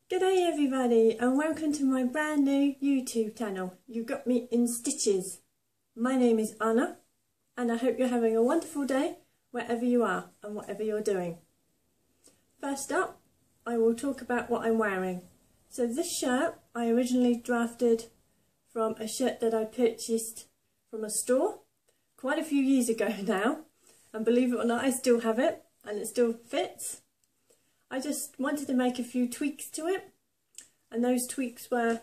G'day everybody and welcome to my brand new YouTube channel. You got me in stitches. My name is Anna and I hope you're having a wonderful day wherever you are and whatever you're doing. First up, I will talk about what I'm wearing. So this shirt I originally drafted from a shirt that I purchased from a store quite a few years ago now, and believe it or not I still have it and it still fits. I just wanted to make a few tweaks to it, and those tweaks were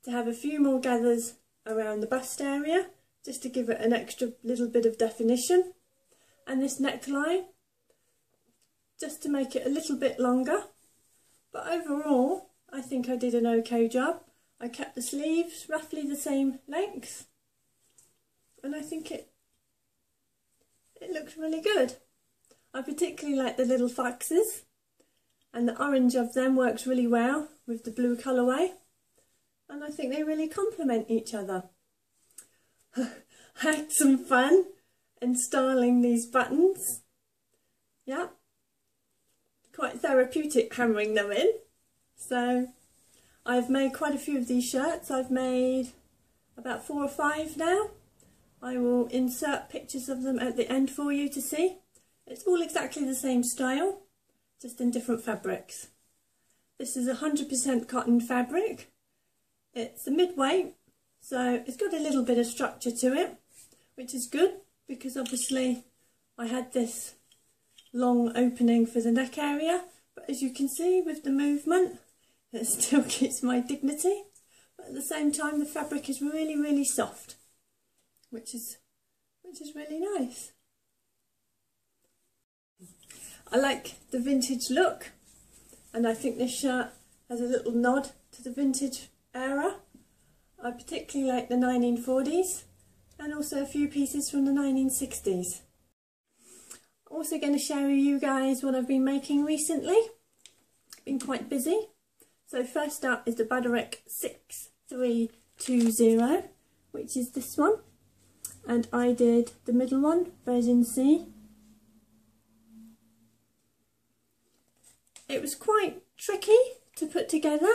to have a few more gathers around the bust area just to give it an extra little bit of definition, and this neckline just to make it a little bit longer. But overall I think I did an okay job. I kept the sleeves roughly the same length and I think it looked really good. I particularly like the little foxes, and the orange of them works really well with the blue colourway, and I think they really complement each other. I had some fun installing these buttons. Yeah, quite therapeutic hammering them in. So I've made quite a few of these shirts. I've made about 4 or 5 now. I will insert pictures of them at the end for you to see. It's all exactly the same style, just in different fabrics. This is 100% cotton fabric. It's a mid-weight, so it's got a little bit of structure to it, which is good because obviously I had this long opening for the neck area, but as you can see with the movement, it still keeps my dignity, but at the same time the fabric is really soft, which is really nice. I like the vintage look, and I think this shirt has a little nod to the vintage era. I particularly like the 1940s and also a few pieces from the 1960s. I'm also going to share with you guys what I've been making recently. Been quite busy. So first up is the Butterick 6320, which is this one, and I did the middle one, version C. It was quite tricky to put together,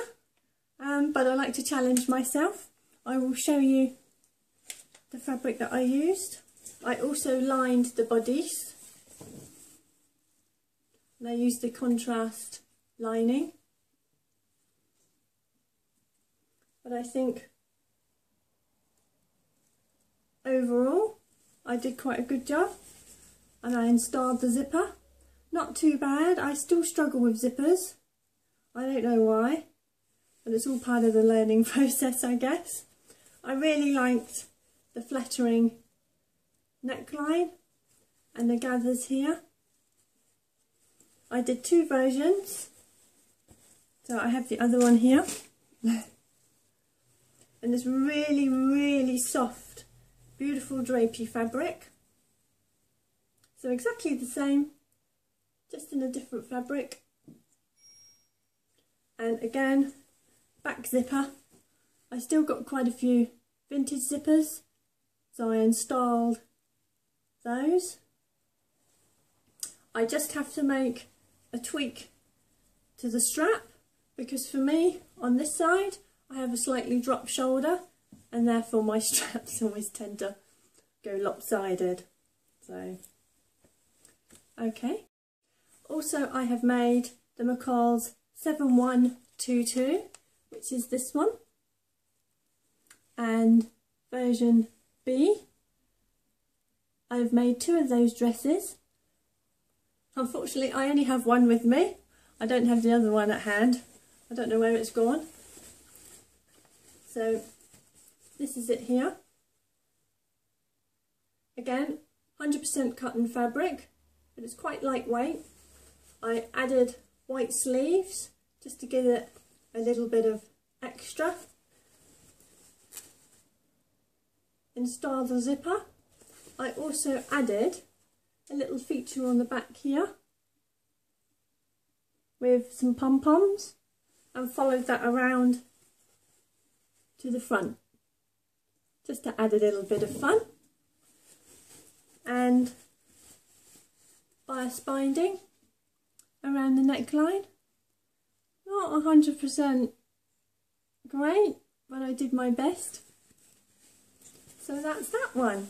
but I like to challenge myself. I will show you the fabric that I used. I also lined the bodice, and I used the contrast lining. But I think overall I did quite a good job, and I installed the zipper. Not too bad. I still struggle with zippers. I don't know why, but it's all part of the learning process, I guess. I really liked the flattering neckline and the gathers here. I did 2 versions, so I have the other one here. And this really soft, beautiful drapey fabric. So exactly the same, just in a different fabric. And again, back zipper. I still got quite a few vintage zippers, so I installed those. I just have to make a tweak to the strap, because for me, on this side, I have a slightly dropped shoulder, and therefore my straps always tend to go lopsided. So, okay. Also, I have made the McCall's 7122, which is this one, and version B. I've made 2 of those dresses. Unfortunately, I only have one with me. I don't have the other one at hand. I don't know where it's gone. So, this is it here. Again, 100% cotton fabric, but it's quite lightweight. I added white sleeves just to give it a little bit of extra. Install the zipper. I also added a little feature on the back here with some pom-poms and followed that around to the front just to add a little bit of fun. And bias binding around the neckline. not 100% great, but I did my best. So that's that one.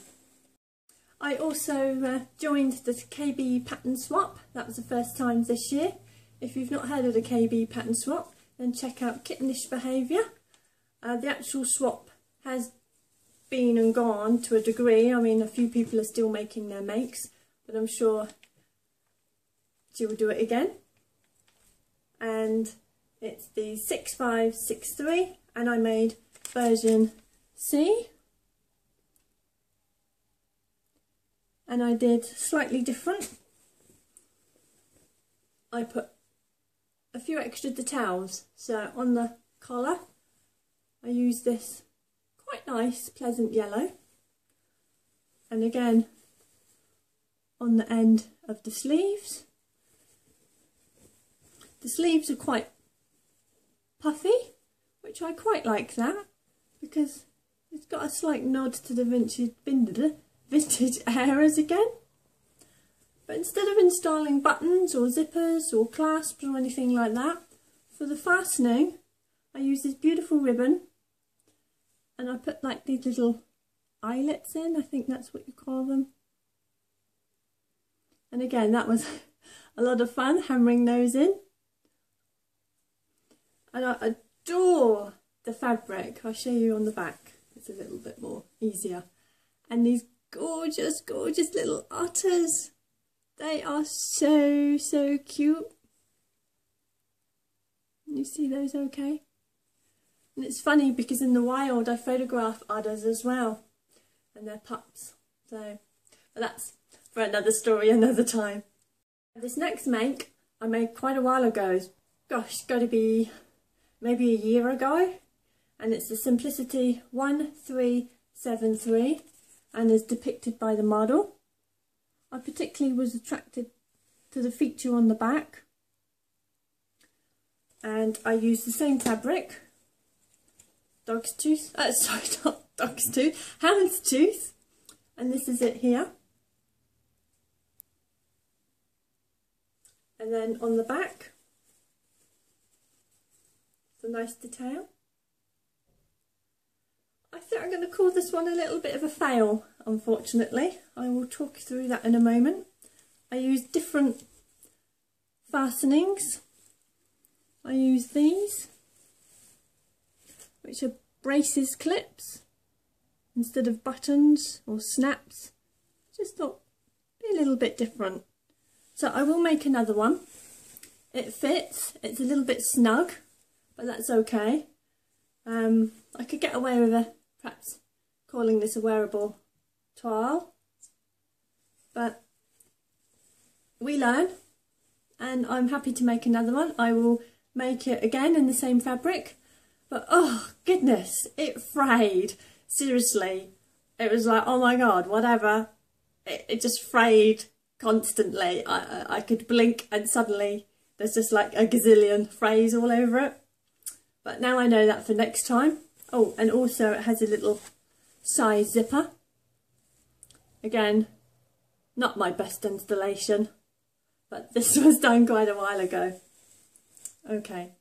I also joined the KB pattern swap. That was the first time this year. If you've not heard of the KB pattern swap, then check out Kittenish Behaviour. The actual swap has been and gone to a degree. I mean, a few people are still making their makes, but I'm sure she will do it again. And it's the 6563, and I made version C. And I did slightly different. I put a few extra details. So on the collar, I used this quite nice, pleasant yellow. And again, on the end of the sleeves. The sleeves are quite puffy, which I quite like that, because it's got a slight nod to the vintage eras again. But instead of installing buttons or zippers or clasps or anything like that, for the fastening I use this beautiful ribbon, and I put like these little eyelets in, I think that's what you call them. And again, that was a lot of fun hammering those in. And I adore the fabric. I'll show you on the back, it's a little bit more easier. And these gorgeous, gorgeous little otters. They are so, so cute. You see those okay? And it's funny because in the wild I photograph otters as well. And they're pups. So, but that's for another story, another time. This next make I made quite a while ago. Gosh, got to be maybe a year ago. And it's the Simplicity 1373. And is depicted by the model. I particularly was attracted to the feature on the back, and I used the same fabric, dog's tooth, sorry, not dog's tooth, hound's tooth, and this is it here. And then on the back, it's a nice detail. I think I'm going to call this one a little bit of a fail, unfortunately. I will talk you through that in a moment. I used different fastenings. I used these, which are braces clips, instead of buttons or snaps. Just thought, be a little bit different. So I will make another one. It fits, it's a little bit snug, but that's okay. I could get away with perhaps calling this a wearable toile, but we learn, and I'm happy to make another one. I will make it again in the same fabric, but oh goodness, it frayed. Seriously, it was like, oh my god, whatever. It just frayed constantly. I could blink and suddenly there's just like a gazillion frays all over it. But now I know that for next time. Oh, and also it has a little side zipper. Again, not my best installation, but this was done quite a while ago. Okay,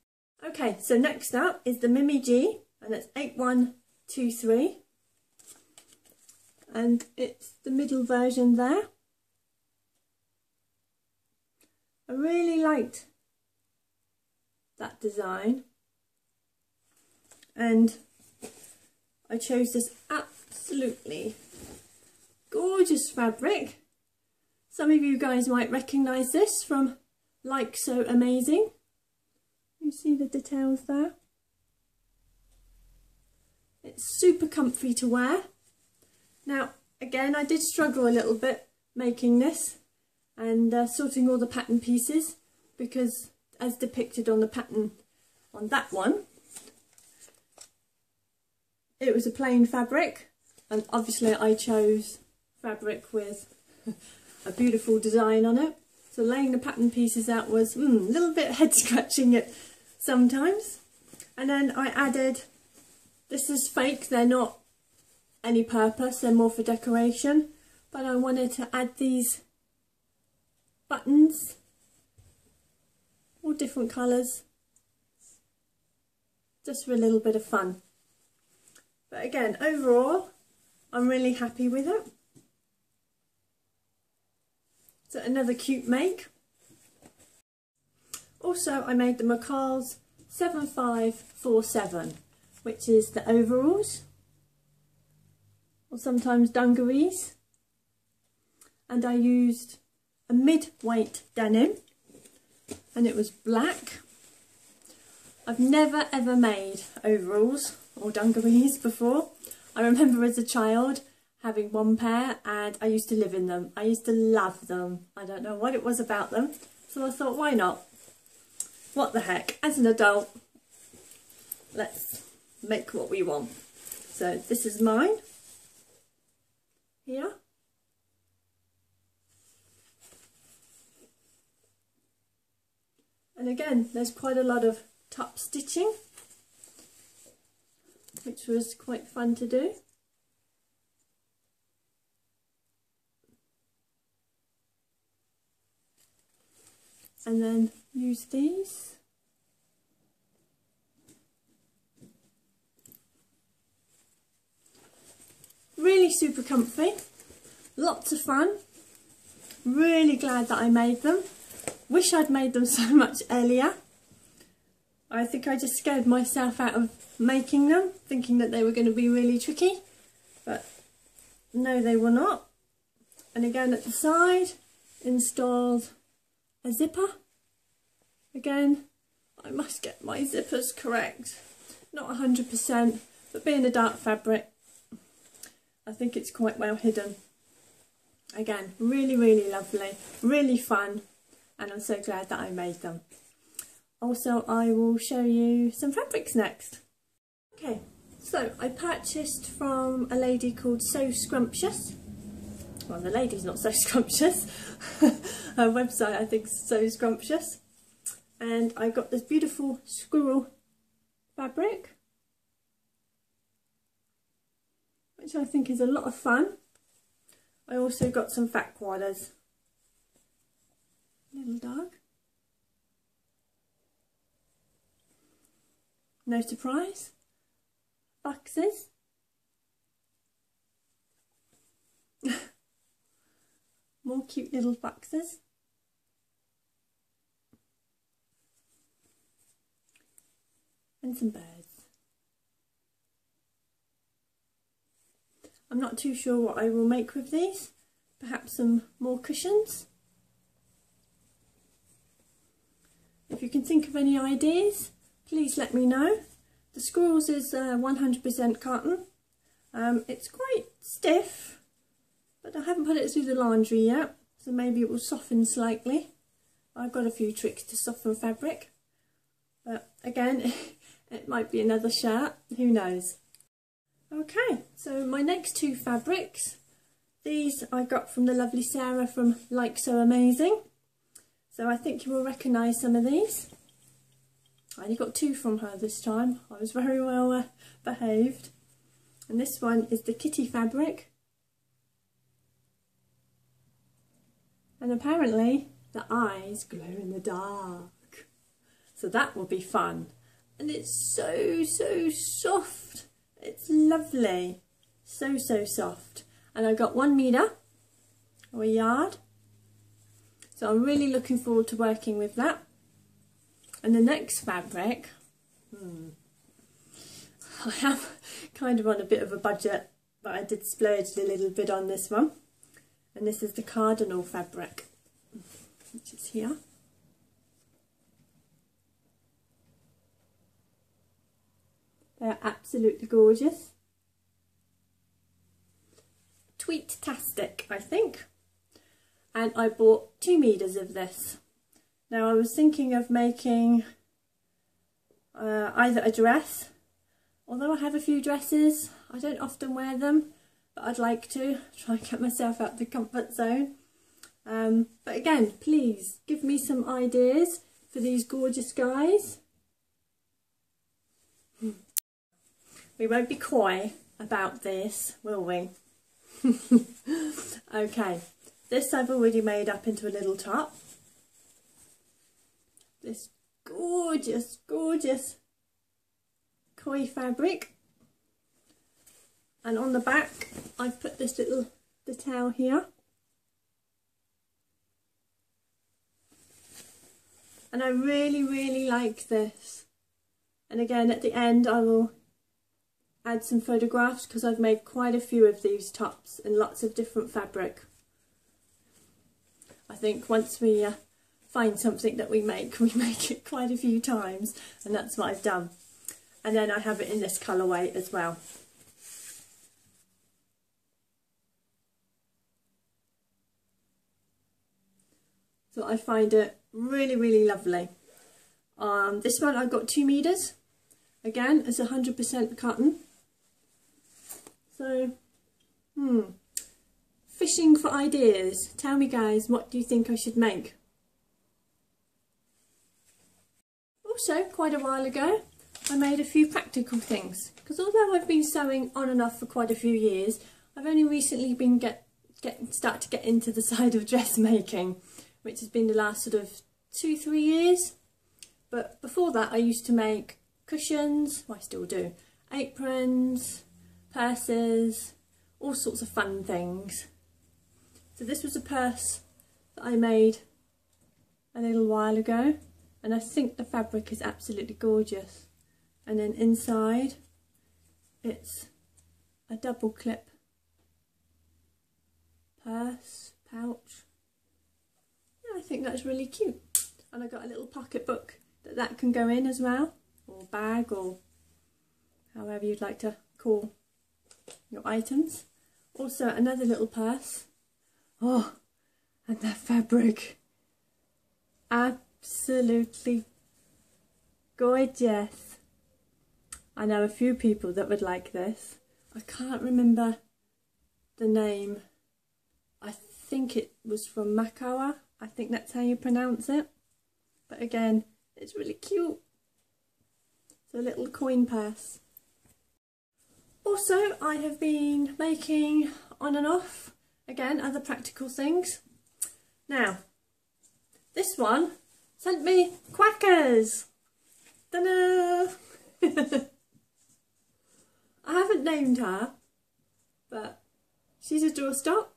so next up is the Mimi G, and it's 8123. And it's the middle version there. I really liked that design. And I chose this absolutely gorgeous fabric. Some of you guys might recognise this from Like So Amazing. You see the details there? It's super comfy to wear. Now, again, I did struggle a little bit making this and sorting all the pattern pieces, because as depicted on the pattern on that one, it was a plain fabric, and obviously I chose fabric with a beautiful design on it. So laying the pattern pieces out was a little bit head scratching it sometimes. And then I added, this is fake, they're not any purpose, they're more for decoration, but I wanted to add these buttons, all different colours, just for a little bit of fun. But again, overall, I'm really happy with it. So another cute make. Also, I made the McCall's 7547, which is the overalls, or sometimes dungarees. And I used a mid-weight denim, and it was black. I've never ever made overalls or dungarees before. I remember as a child having one pair, and I used to live in them. I used to love them. I don't know what it was about them, so I thought, why not? What the heck? As an adult, let's make what we want. So this is mine here. And again, there's quite a lot of top stitching, which was quite fun to do. And then use these. Really super comfy, lots of fun. Really glad that I made them. Wish I'd made them so much earlier. I think I just scared myself out of making them, thinking that they were going to be really tricky, but no, they were not. And again, at the side, installed a zipper. Again, I must get my zippers correct. Not 100%, but being a dark fabric, I think it's quite well hidden. Again, really, really lovely, really fun, and I'm so glad that I made them. Also, I will show you some fabrics next. Okay, so I purchased from a lady called So Scrumptious. Well, the lady's not so scrumptious. Her website, I think, is So Scrumptious. And I got this beautiful squirrel fabric, which I think is a lot of fun. I also got some fat koalas. Little dog. No surprise. Foxes. More cute little foxes. And some birds. I'm not too sure what I will make with these. Perhaps some more cushions. If you can think of any ideas, please let me know. The squirrels is 100% cotton. It's quite stiff, but I haven't put it through the laundry yet, so maybe it will soften slightly. I've got a few tricks to soften fabric, but again, it might be another shirt, who knows. Okay, so my next two fabrics, these I got from the lovely Sarah from Like So Amazing. So I think you will recognise some of these. I only got two from her this time. I was very well behaved. And this one is the kitty fabric. And apparently the eyes glow in the dark. So that will be fun. And it's so soft. It's lovely. So soft. And I got 1 metre or a yard. So I'm really looking forward to working with that. And the next fabric, I am kind of on a bit of a budget, but I did splurge a little bit on this one. And this is the cardinal fabric, which is here. They're absolutely gorgeous. Tweet-tastic, I think. And I bought 2 meters of this. Now I was thinking of making either a dress, although I have a few dresses, I don't often wear them, but I'd like to try and get myself out of the comfort zone. But again, please give me some ideas for these gorgeous guys. We won't be coy about this, will we? Okay, this I've already made up into a little top. This gorgeous koi fabric, and on the back I've put this little detail here, and I really like this. And again, at the end I will add some photographs because I've made quite a few of these tops in lots of different fabric. I think once we find something that we make it quite a few times, and that's what I've done. And then I have it in this colourway as well. So I find it really lovely. This one I got 2 meters. Again, it's 100% cotton. So, fishing for ideas. Tell me guys, what do you think I should make? Also, quite a while ago, I made a few practical things. Because although I've been sewing on and off for quite a few years, I've only recently been start to get into the side of dressmaking, which has been the last sort of 2-3 years. But before that, I used to make cushions, well, I still do, aprons, purses, all sorts of fun things. So this was a purse that I made a little while ago, and I think the fabric is absolutely gorgeous. And then inside it's a double clip purse, pouch. Yeah, I think that's really cute. And I got a little pocket book that can go in as well, or bag, or however you'd like to call your items. Also another little purse. Oh, and that fabric, absolutely gorgeous. I know a few people that would like this. I can't remember the name. I think it was from Macau. I think that's how you pronounce it. But again, it's really cute. It's a little coin purse. Also, I have been making on and off, again, other practical things. Now, this one sent me quackers. Ta-da! I haven't named her, but she's a doorstop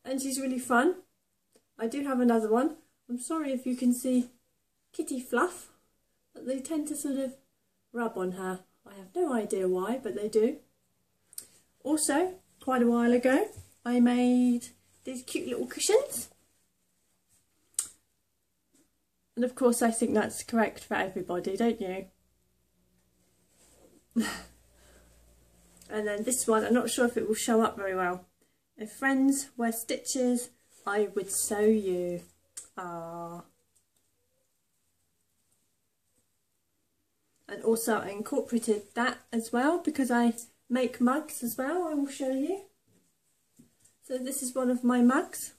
and she's really fun. I do have another one. I'm sorry if you can see kitty fluff, but they tend to sort of rub on her. I have no idea why, but they do. Also, quite a while ago, I made these cute little cushions. And of course I think that's correct for everybody, don't you? And then this one, I'm not sure if it will show up very well. If friends wear stitches, I would sew you. Ah. And also I incorporated that as well because I make mugs as well, I will show you. So this is one of my mugs.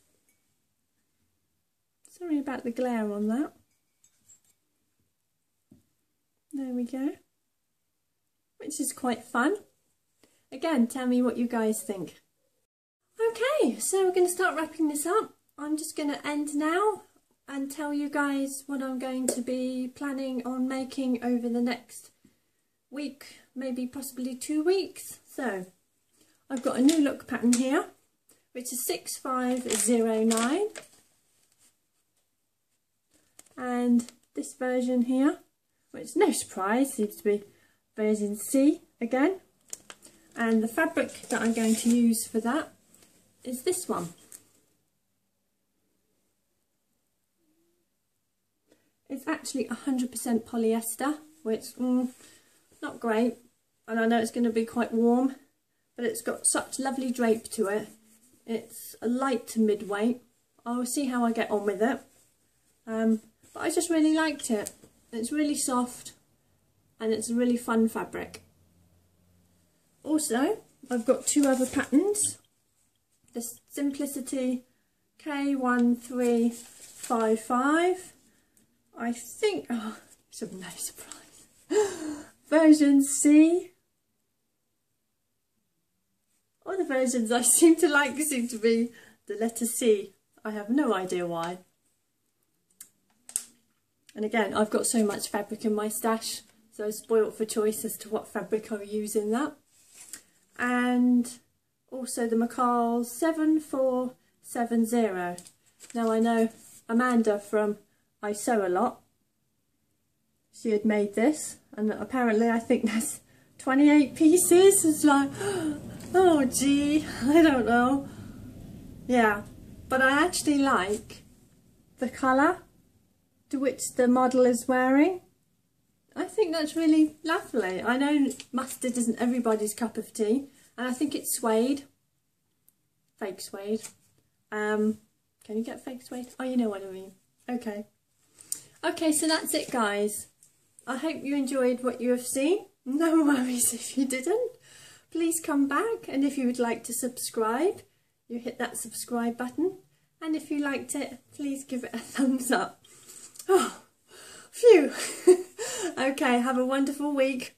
Sorry about the glare on that. There we go. Which is quite fun. Again, tell me what you guys think. Okay, so we're going to start wrapping this up. I'm just going to end now and tell you guys what I'm going to be planning on making over the next week, maybe possibly 2 weeks. So, I've got a new look pattern here, which is 6509. And this version here, which no surprise, seems to be version C again. And the fabric that I'm going to use for that is this one. It's actually 100% polyester, which not great, and I know it's going to be quite warm, but it's got such lovely drape to it. It's a light to mid-weight. I will see how I get on with it, but I just really liked it. It's really soft and it's a really fun fabric. Also, I've got 2 other patterns. The Simplicity K1355. I think, oh, it's no surprise. Version C. All the versions I seem to like seem to be the letter C. I have no idea why. And again, I've got so much fabric in my stash, so spoilt for choice as to what fabric I use in that. And also the McCall 7470. Now I know Amanda from I Sew A Lot, she had made this, and apparently I think there's 28 pieces. It's like, oh gee, I don't know. Yeah, but I actually like the colour to which the model is wearing. I think that's really lovely. I know mustard isn't everybody's cup of tea, and I think it's suede, fake suede. Can you get fake suede? Oh, you know what I mean. Okay. Okay, so that's it, guys. I hope you enjoyed what you have seen. No worries if you didn't. Please come back, and if you would like to subscribe, you hit that subscribe button. And if you liked it, please give it a thumbs up. Oh, phew. Okay, have a wonderful week.